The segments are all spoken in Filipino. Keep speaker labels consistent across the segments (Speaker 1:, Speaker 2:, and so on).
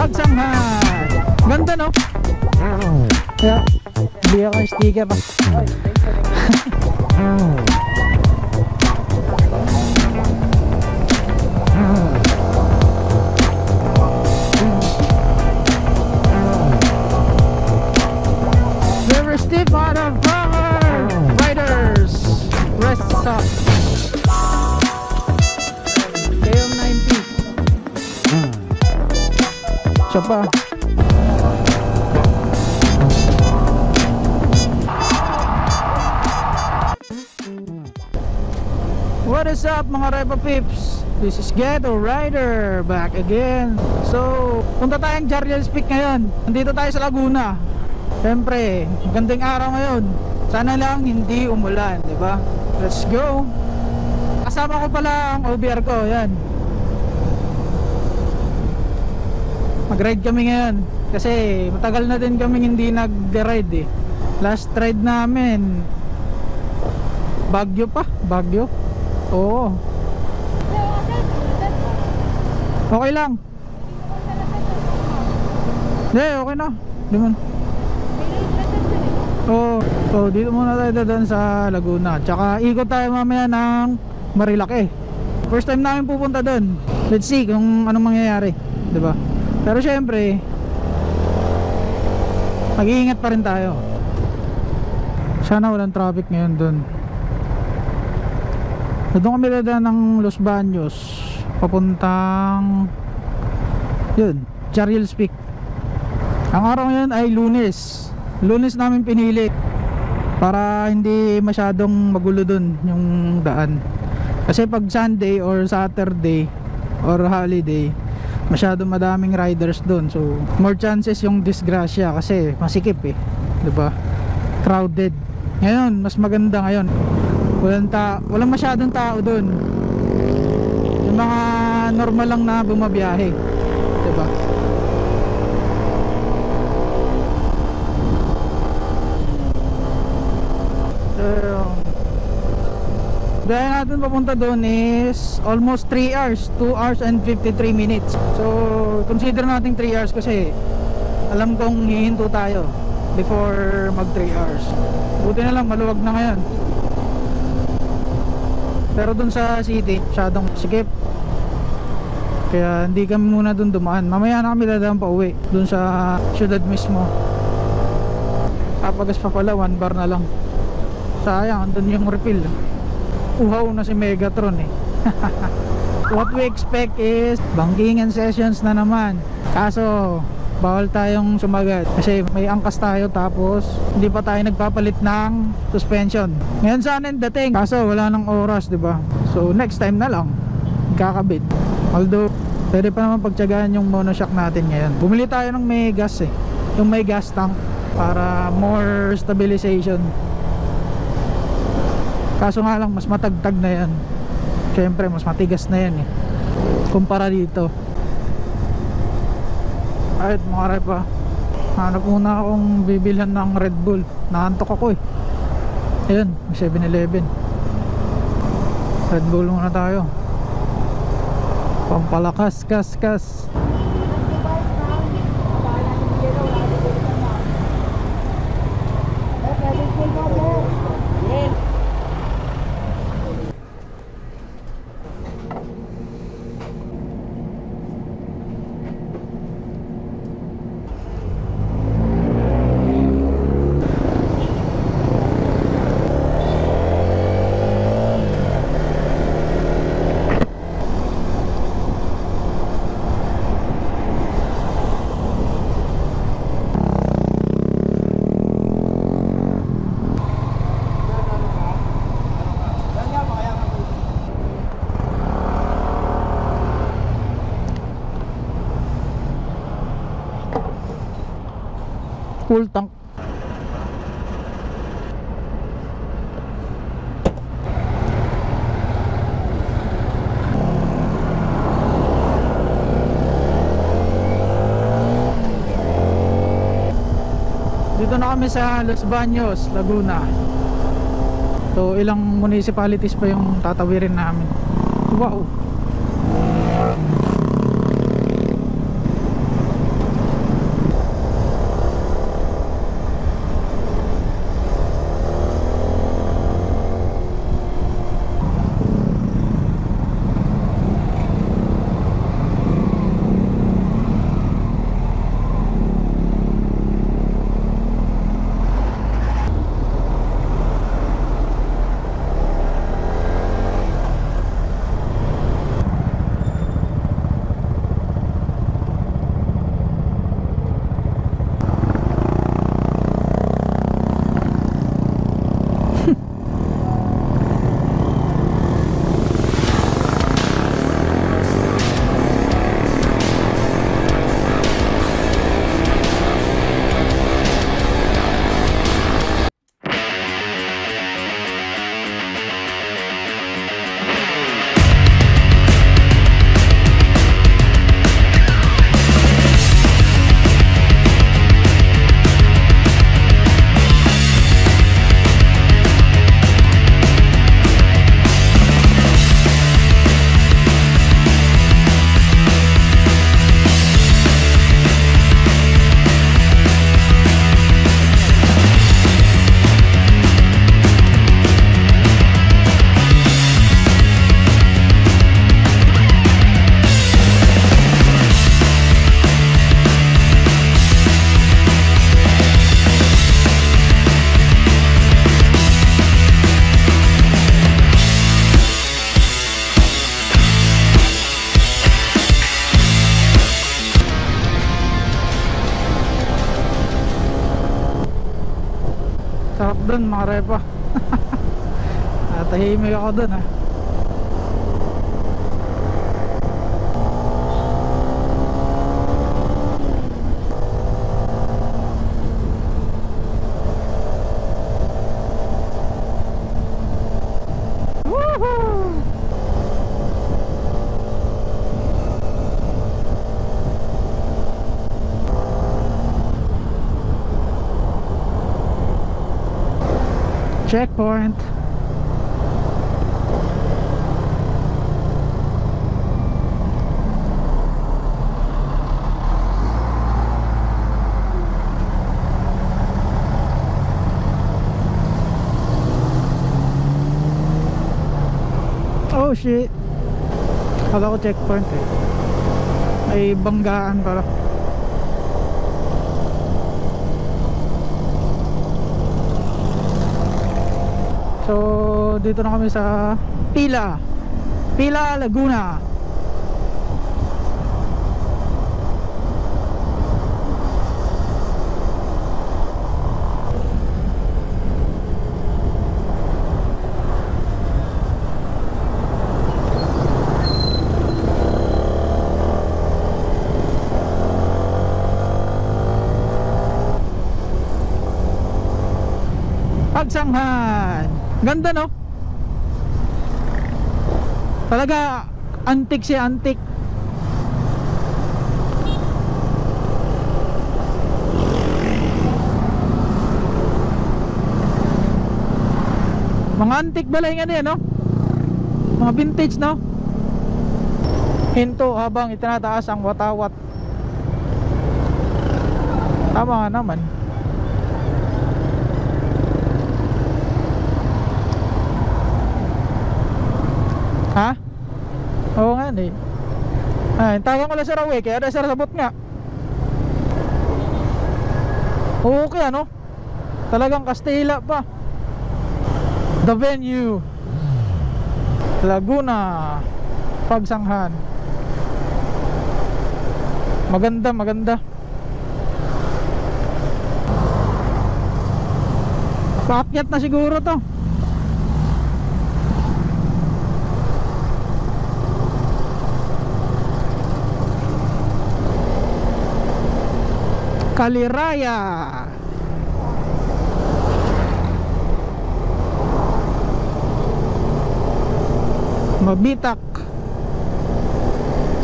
Speaker 1: Pagsanghad. Ganda, no? Kaya bigyan ko yung sticker pa. River Stiff out of Power Riders Rest Stop KM90. Siya pa. What is up mga Repa Pips? This is Ghetto Rider back again. So, punta tayong Jariel Peak ngayon. Nandito tayo sa Laguna. Siyempre, magandang araw ngayon. Sana lang hindi umulan, di ba? Let's go. Kasama ko pala ang OBR ko, yan. Mag-ride kami ngayon kasi matagal na din kaming hindi nag-ride eh. Last ride namin Baguio pa, Baguio. Oo. Okay lang. Hindi, okay na. Di man. Oo. So dito muna tayo dadaan sa Laguna. Tsaka ikot tayo mamaya ng Marilake. First time namin pupunta doon. Let's see kung anong mangyayari, diba? Pero syempre mag-iingat pa rin tayo. Sana walang traffic ngayon doon. Doon kami dadaan ng Los Baños papuntang yun, Jariel Peak. Ang araw ngayon ay Lunes. Lunes namin pinili para hindi masyadong magulo dun yung daan. Kasi pag Sunday or Saturday or holiday, masyadong madaming riders dun. So more chances yung disgrasya kasi masikip eh, diba? Crowded. Ngayon mas maganda ngayon, walang masyadong tao dun. Yung mga normal lang na bumabiyahe, diba? Biyahe natin papunta doon is almost 3 hours, 2 hours and 53 minutes. So consider natin 3 hours kasi alam kong hihinto tayo before mag 3 hours. Buti na lang maluwag na ngayon. Pero doon sa city masyadong sikip, kaya hindi kami muna doon dumaan. Mamaya na kami dadaan pa uwi doon sa syudad mismo. Papagas pa pala 1 bar na lang. Sayang, andun yung refill. Uhaw na si Megatron eh. What we expect is bankingan sessions na naman. Kaso bawal tayong sumagat kasi may angkas tayo, tapos hindi pa tayo nagpapalit ng suspension. Ngayon sana yung dating, kaso wala nang oras, diba? So next time na lang kakabit. Although pwede pa naman pagtyagaan yung monoshock natin ngayon. Bumili tayo ng may gas eh, yung may gas tank para more stabilization. Kaso nga lang mas matagtag na yan. Siyempre mas matigas na yan eh kumpara dito. Ayun mga repa, hanap muna akong bibilhan ng Red Bull. Naantok ako eh. Ayun, 7-Eleven. Red Bull muna tayo, pampalakas kas. Full tank. Dito na kami sa Los Baños, Laguna. So ilang municipalities pa yung tatawirin namin. Wow. doon mga repa. Tahimik ako doon ha. Checkpoint. Oh shit. Kala ko checkpoint eh. Ay banggaan pala. So dito na kami sa Pila Laguna. Pagsanghan. Ganda no? Talaga antik siya, antik. Mga antik balay nga no? Mga vintage no? Hinto habang itinataas ang watawat. Tama nga naman. Ha? Oo nga eh. Ay, tawagan ko lang sa Rawe, kaya ada sa sabot nga. Okay ano? Talagang Kastila pa. The venue, Laguna, Pagsanghan. Maganda, maganda. Paakyat na siguro to. Kaliraya. Mabitak.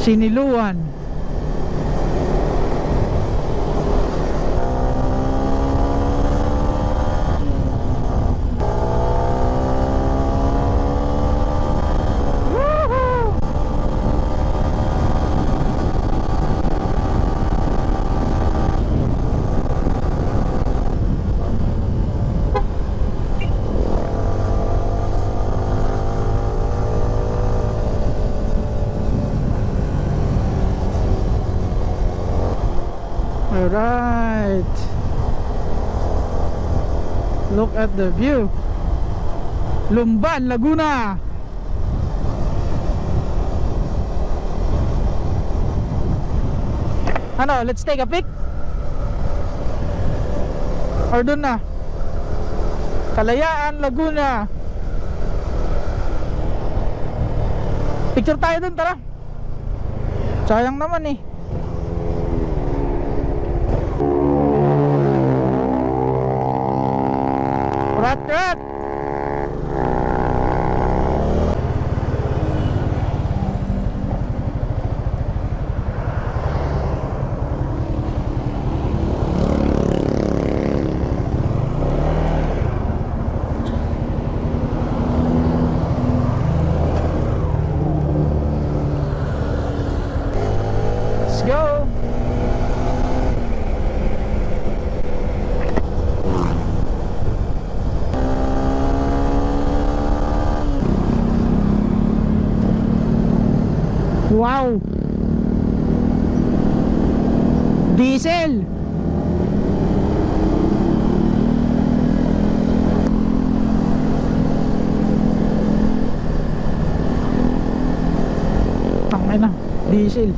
Speaker 1: Siniluan. Alright. Look at the view. Lumban, Laguna. Ano, let's take a pic? Or dun na? Kalayaan, Laguna. Picture tayo dun, tara. Sayang naman eh. Rat. Let's go. Wow. Diesel. Tangay na, diesel.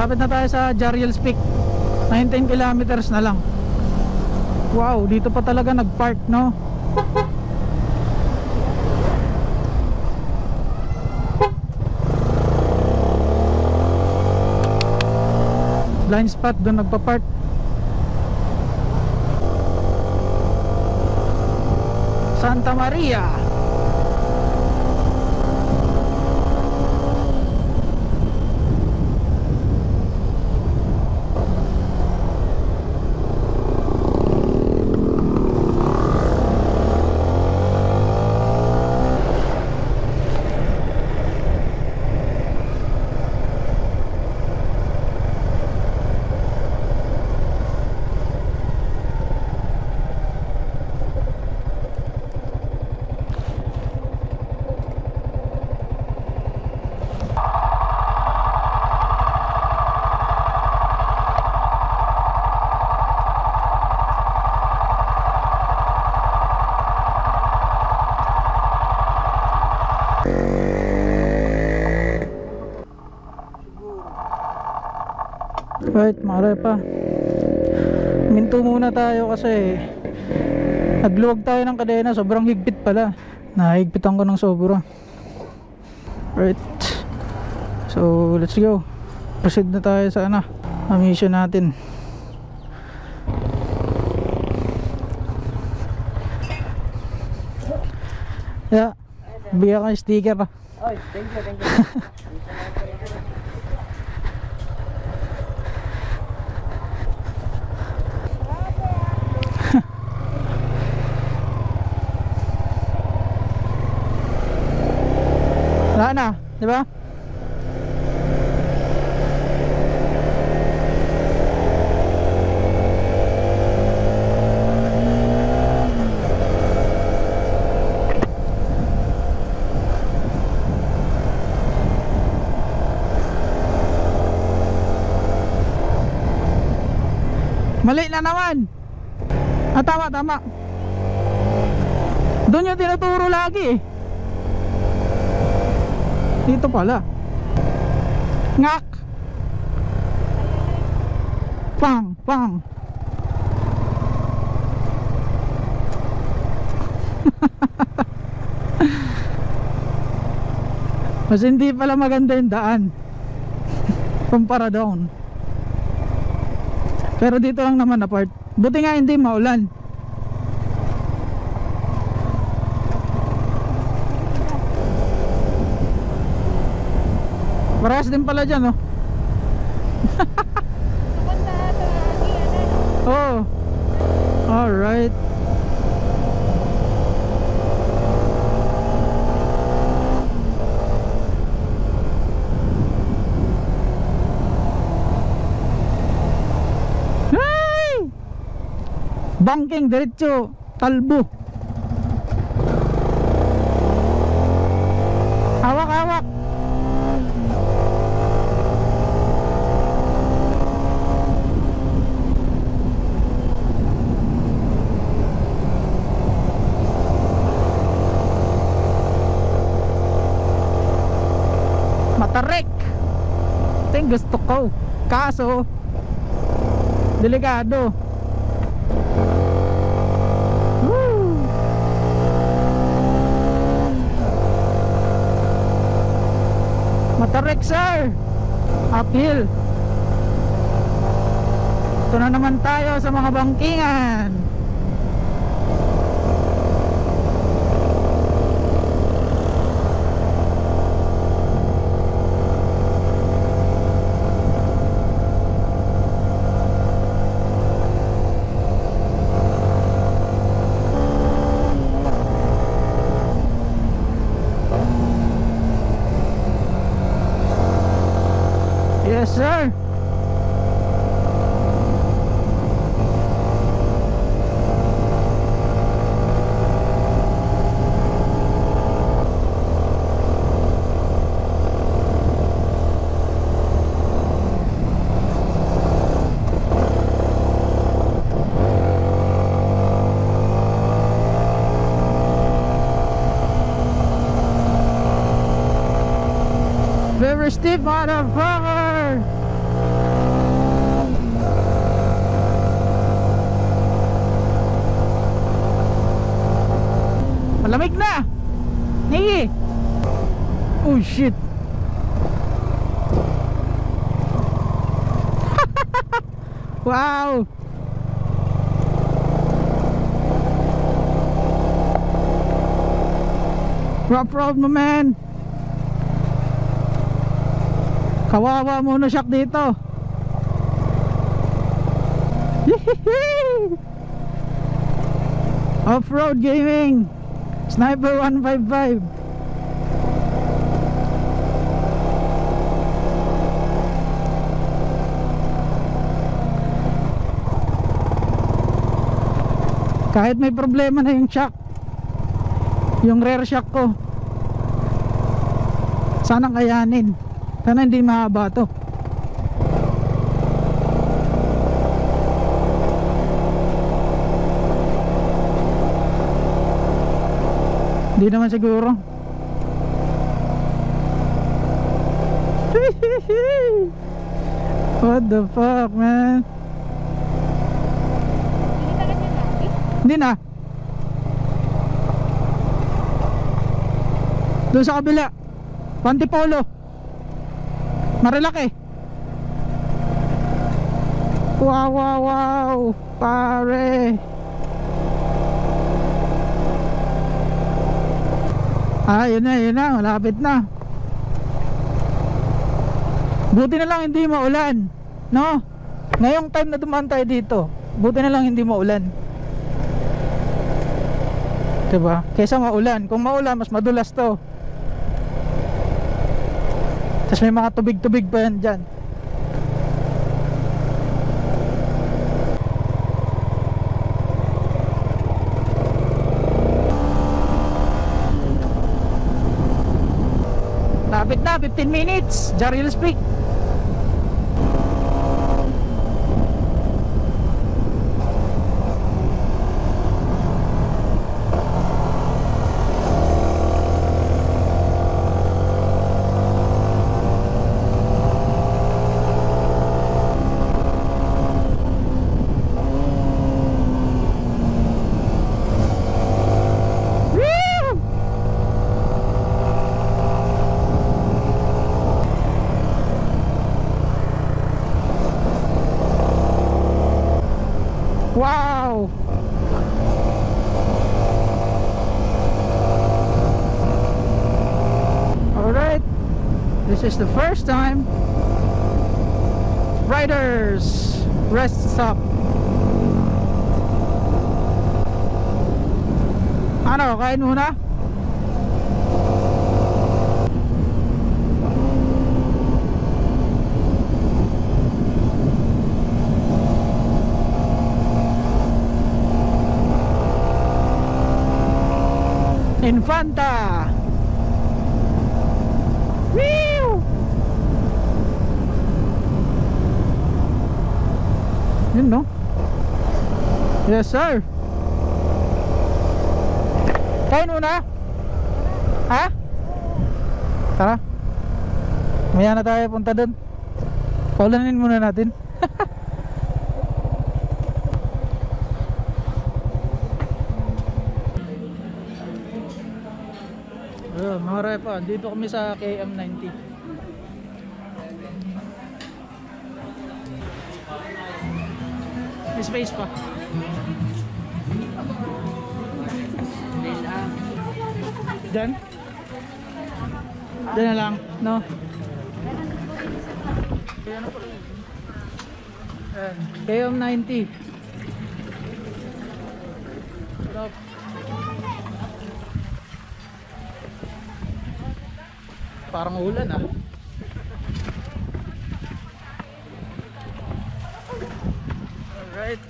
Speaker 1: Malapit na tayo sa Jariel's Peak. 19 kilometers na lang. Wow, dito pa talaga nag-park, no? Blind spot, doon nagpa-park. Santa Maria. Right, mga pa. Minto muna tayo kasi nagluwag tayo ng kadena, sobrang higpit pala. Nahigpitan ko ng sobra. Right. So, let's go. Proceed na tayo sa mission natin. Yeah. Bigyan ka ng sticker pa.
Speaker 2: Oh, thank you, thank you.
Speaker 1: Wala na, di ba? Mali na naman. Tama, tama. Doon yung tinuturo lagi eh. Dito pala. Ngak. Pang, pang. Mas hindi pala maganda yung daan. Kumpara doon. Pero dito lang naman na part. Buti nga hindi maulan. Parehas din pala dyan, oh. Oh. Alright. Hey! Banking diretso Talbo. Hawak-hawak. Matarik. Ito yung gusto ko. Kaso delikado. Woo! Matarik, sir. Uphill. Ito na naman tayo sa mga bangkingan. Yes, sir. Very stiff, motherfucker. Lamig na. Niki. Oh shit. Wow. Rough road mo, man. Kawawa muna siya dito. Off-road gaming. Sniper 155. Kahit may problema na yung shock, yung rear shock ko, sana kayanin. Sana hindi mahaba to. Hindi naman siguro. What the fuck, man? Hindi na. Doon sa kabila, Pantipolo, Marilaki. Wow, wow, wow, pare. Yun na, malapit na. Buti na lang hindi maulan, no? Ngayong time na dumaan tayo dito, buti na lang hindi maulan, diba? Kaysa maulan. Kung maulan, mas madulas to. Tapos may mga tubig-tubig pa yan dyan. Lapit na, 15 minutes, Jar Hills Peak. Wow! Alright, this is the first time Riders Rest Stop. Ano, kain muna? Infanta. Woo! Yun, no? Yes, sir. Kain muna? Ha? Tara. Maya na tayo punta dun. Paulanin muna natin. Mga repa, dito kami sa KM90. May space pa. Diyan? Diyan na lang, no? Ayan, KM90. Sarap. Parang ulan, ah. Alright.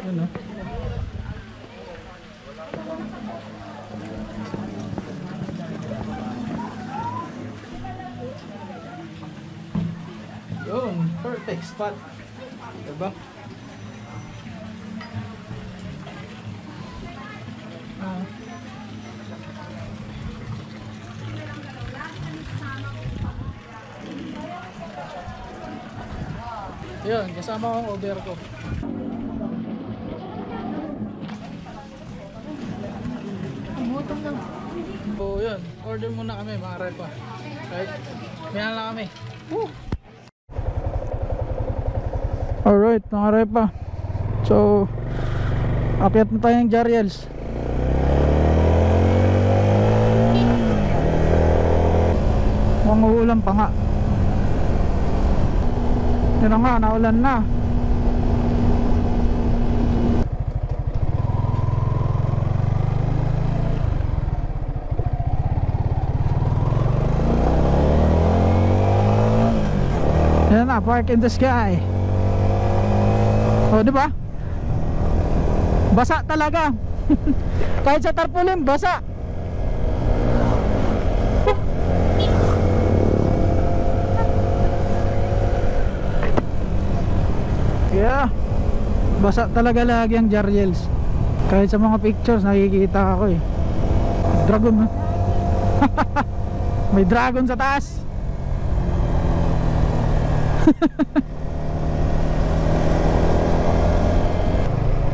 Speaker 1: Yun, no? Yun, perfect spot. Diba? Yun, kasama ko ang over ko.
Speaker 2: Gutom na.
Speaker 1: So yun, order muna kami mga repa. Right? May na kami. Woo! Alright mga repa. So akyat na tayo ng Jariels. Mukhang uulan pa nga. Yun na nga, naulan na. Yan na, park in the sky. O, di ba? Basa talaga. Kahit sa tarpaulin, basa. Yeah. Basa talaga lagi ang Jariels. Kahit sa mga pictures nakikita ako eh. Dragon, no? May dragon sa taas.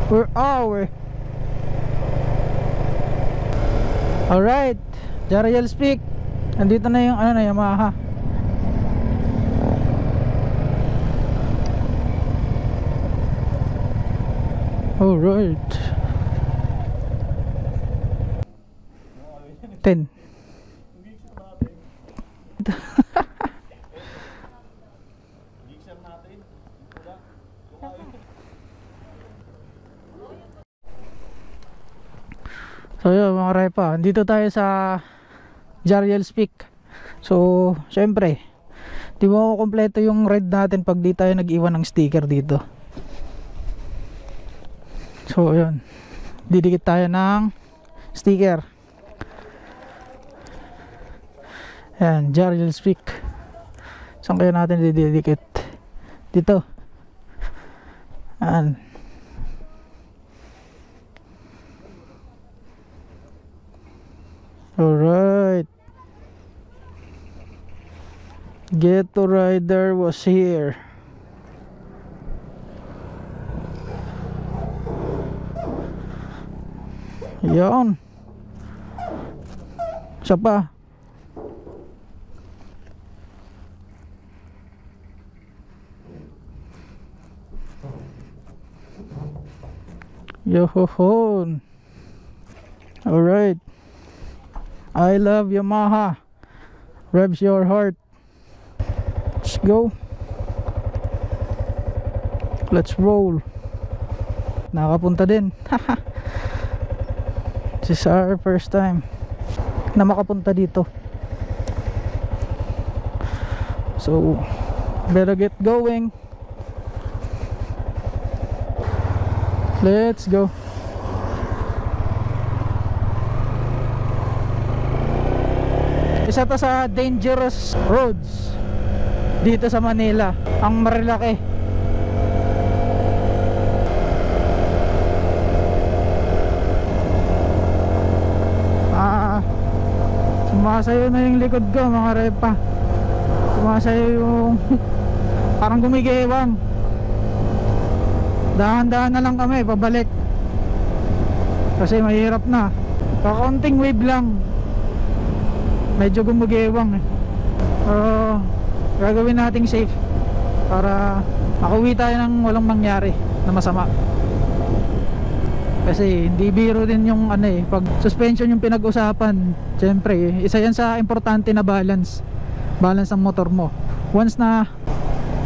Speaker 1: Where are we? Alright, Jariels Peak. Andito na yung ano na Yamaha. Alright. 10. So yun mga repa, dito tayo sa Jariels Peak. So syempre di mo kompleto yung ride natin pag di tayo nag-iwan ng sticker dito. So yun, didikit tayo ng sticker. Yan, Jariels Peak. Saan kaya natin didikit? Dito. Yan. Alright. Ghetto Rider was here. Yan. Isa pa. Yohohon. Alright. I love Yamaha. Revs your heart. Let's go. Let's roll. Nakapunta din. This is our first time na makapunta dito. So better get going. Let's go. Isa to sa dangerous roads dito sa Manila, ang Marilaki. Sumasayo na yung likod ko mga repa. Sumasayo yung parang gumigewang. Dahan-dahan na lang kami pabalik kasi mahirap na. Kakunting wave lang, medyo gumugewang eh. Gagawin nating safe para makauwi tayo ng walang mangyari na masama. Kasi hindi biro din yung ano eh, pag suspension yung pinag-usapan. Siyempre, isa yan sa importante na balance ng motor mo. Once na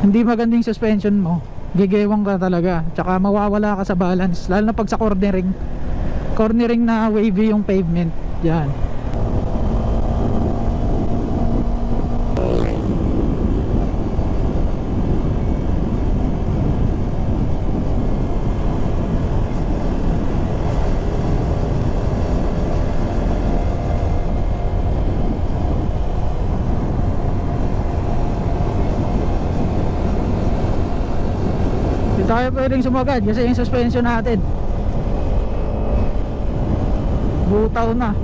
Speaker 1: hindi magandang suspension mo, gigewang ka talaga, tsaka mawawala ka sa balance, lalo na pag sa cornering na wavy yung pavement. Yan. Tayo pwedeng sumagad kasi yung suspension natin butaw na.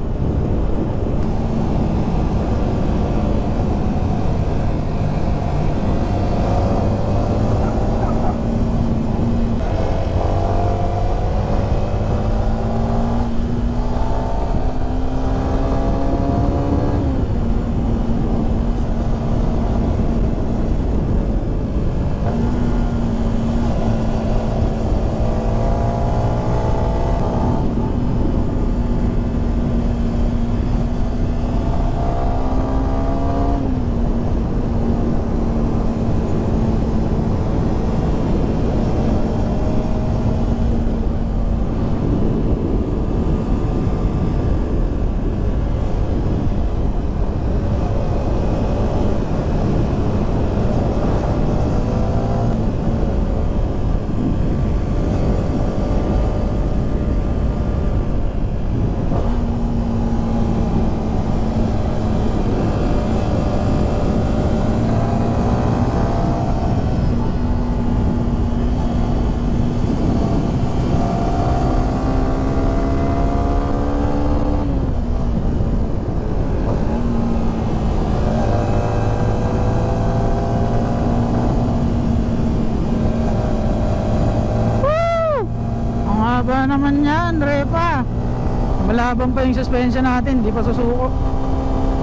Speaker 1: Lalaban pa yung suspension natin, di pa susuko.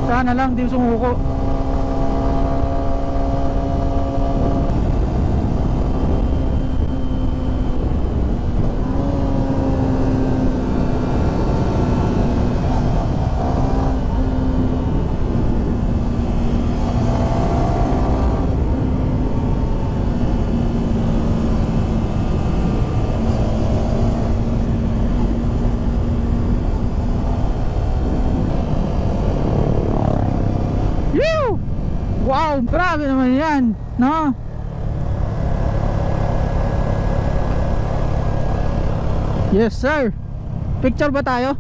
Speaker 1: Sana lang di sumuko. Wow, grabe naman yan, no? Yes sir. Picture ba tayo?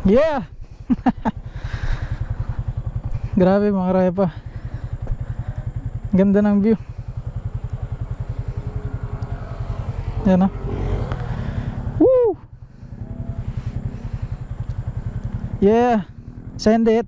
Speaker 1: Yeah. Grabe mga repa. Ganda ng view. Yan o. Woo! Yeah. Send it.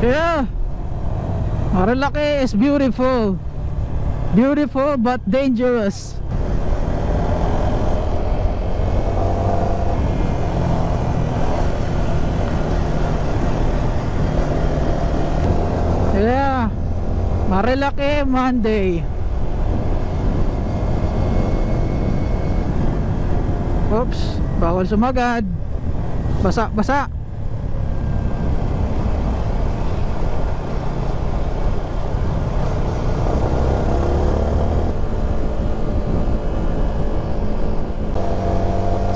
Speaker 1: Yeah, Marilaki is beautiful. Beautiful but dangerous. Yeah, Marilaki Monday. Oops, bawal sumagad. Basa, basa.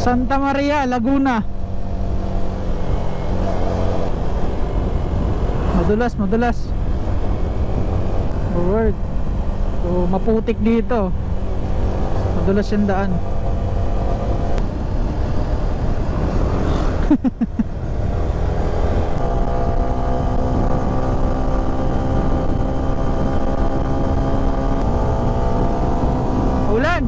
Speaker 1: Santa Maria, Laguna. Madulas, madulas. Forward. So, maputik dito. Madulas yung daan. Ulan.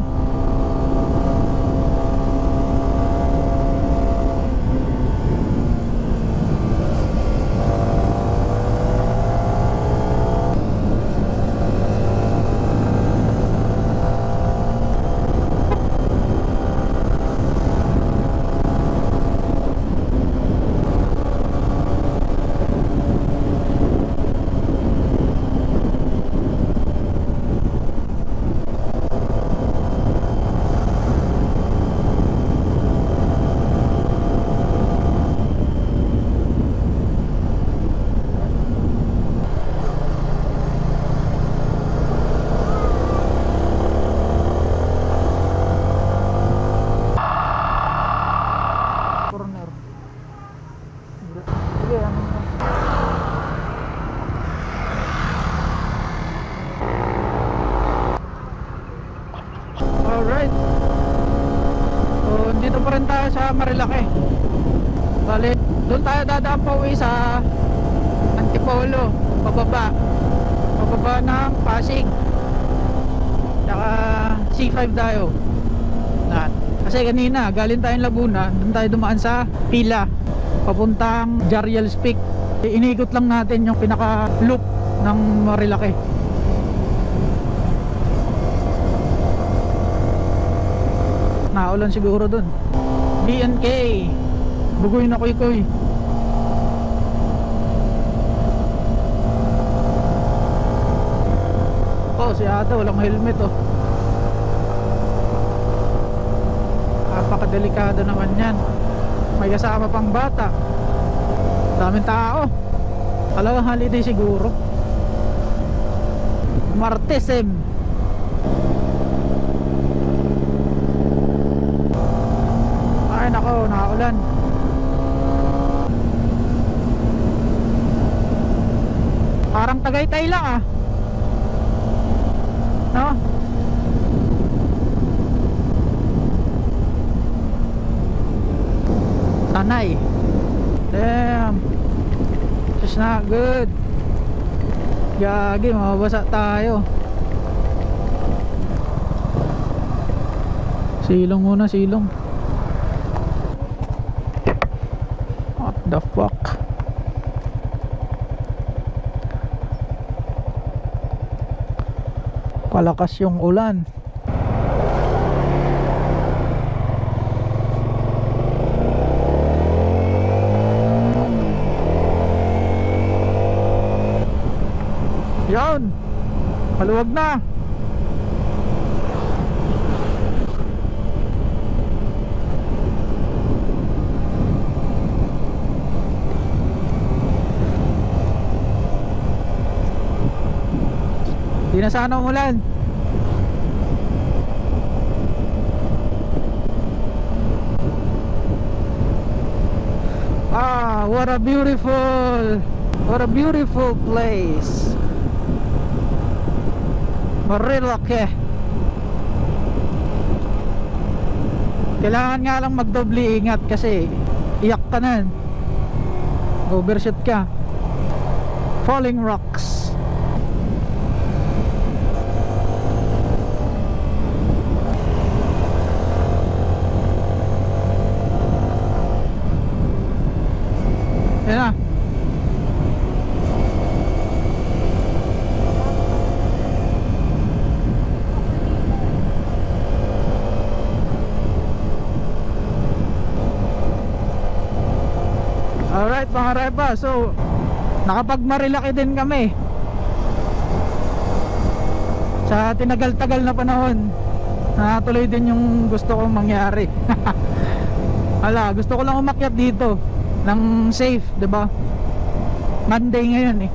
Speaker 1: Alright. So, dito pa rin tayo sa Marilaki. Bale, doon tayo dadaan pa uwi sa Antipolo. Pababa ng Pasig. Tsaka C5 tayo. Kasi kanina, galing tayong Laguna, doon tayo dumaan sa Pila, papuntang Jariels Peak. Iniikot lang natin yung pinaka loop ng Marilaki. Naulan siguro dun. BNK Bugoy na Kuy-Kuy. Oh, si ate walang helmet oh. Napakadelikado naman yan. May kasama pang bata. Daming tao. Talagang holiday siguro. Martesem. Ay nako, nakaulan. Parang Tagaytay lang ah. No? Tanay. Damn. It's not good. Gagi, mababasa tayo. Silong muna, silong. What the fuck? Palakas yung ulan. Yan, maluwag na. Di na sana umulan. Ah, what a beautiful place. Marilaki. Kailangan nga lang magdoble ingat kasi iyak ka na, overshoot ka. Falling rocks. Yan na. Alright mga repa, so nakapag-Marilaki din kami sa tinagal-tagal na panahon. Natuloy din yung gusto kong mangyari. Ala, gusto ko lang umakyat dito ng safe, 'di ba? Monday ngayon eh.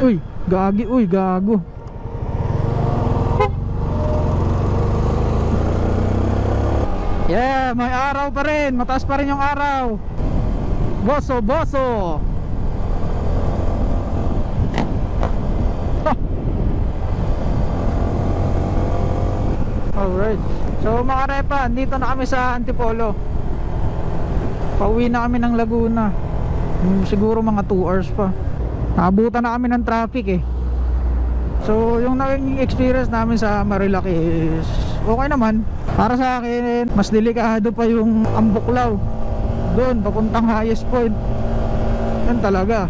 Speaker 1: Uy, gagi, uy, gago. Yeah, may araw pa rin. Mataas pa rin yung araw. Boso, boso. Alright. So mga repa, dito na kami sa Antipolo. Pauwi na kami ng Laguna. Siguro mga 2 hours pa. Naabutan na kami ng traffic eh. So yung naging experience namin sa Marilaki is okay naman. Para sa akin, mas delikado pa yung Ambuklaw. Doon, papuntang highest point. Yan talaga.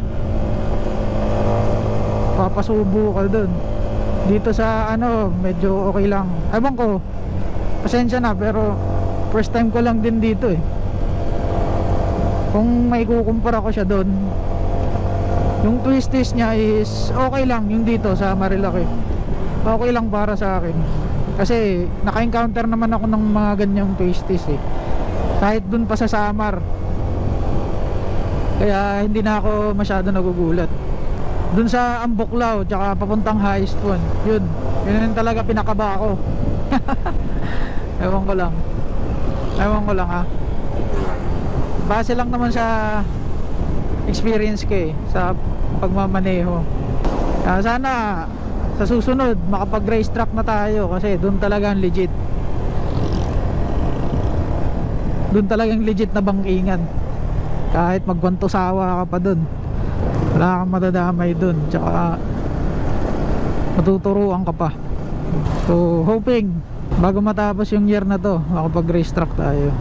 Speaker 1: Papasubo ka doon. Dito sa ano, medyo okay lang. Ewan ko, pasensya na, pero first time ko lang din dito eh. Kung may kukumpara ko siya doon, yung twisties niya is okay lang yung dito sa Marilaki. Okay lang para sa akin. Kasi naka-encounter naman ako ng mga ganyang twisties eh. Kahit dun pa sa Samar. Kaya hindi na ako masyado nagugulat. Dun sa Ambuklaw tsaka papuntang highest point, yun talaga pinakaba ako. Ewan ko lang ha. Base lang naman sa experience ko eh, sa pagmamaneho. Sana sa susunod makapag race track na tayo kasi doon talaga legit. Doon talagang legit na bangkingan. Kahit magbantusawa ka pa doon, wala kang madadamay doon. Tsaka matuturuan ka pa. So hoping bago matapos yung year na to, makapag race track tayo.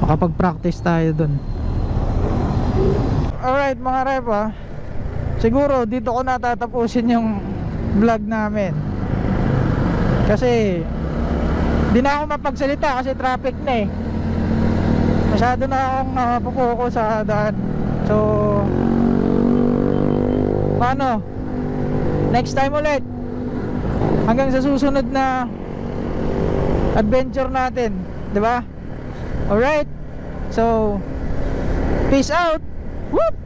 Speaker 1: Makapag-practice tayo dun. Alright mga repa, siguro dito ko natatapusin yung vlog namin. Kasi di na ako mapagsalita kasi traffic na eh. Masyado na akong napupuko sa daan. So paano? Next time ulit. Hanggang sa susunod na adventure natin, 'di ba? Alright. So peace out. Whoop.